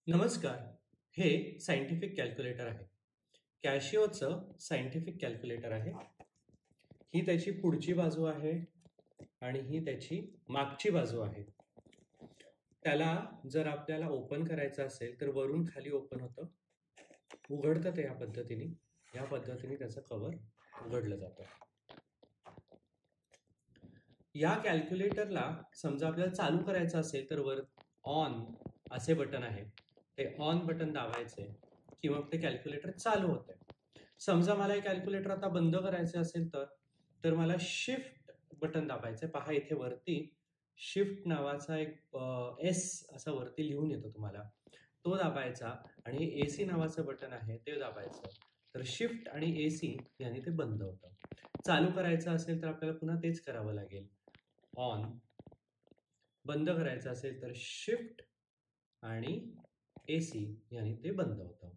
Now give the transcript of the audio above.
नमस्कार. हे scientific calculator आहे. कॅशिओचं सायंटिफिक कॅल्क्युलेटर आहे. ही त्याची पुढची बाजू आहे आणि ही त्याची मागची बाजू आहे. त्याला जर आपल्याला ओपन करायचं असेल तर वरून खाली ओपन होतं, उघडतं ते या पद्धतीने त्याचं कव्हर उघडलं जातं. या कॅल्क्युलेटरला समजा आपल्याला चालू करायचं असेल तर वर ऑन असे बटन आहे, ते ऑन बटन दाबायचे की मग ते कॅल्क्युलेटर चालू होते. समजा मला हे कॅल्क्युलेटर आता बंद करायचे असेल तर मला शिफ्ट बटन दाबायचे. पहा इथे वरती शिफ्ट नावाचा एक एस असा वरती लिहून येतो तुम्हाला, तो दाबायचा आणि एसी नावाचं बटन आहे ते दाबायचं. तर शिफ्ट आणि एसी याने ते बंद होतं. चालू करायचं असेल तर आपल्याला पुन्हा तेच करावं लागेल, ऑन. बंद करायचं असेल तर शिफ्ट आणि एसी याने ते बंद होतं.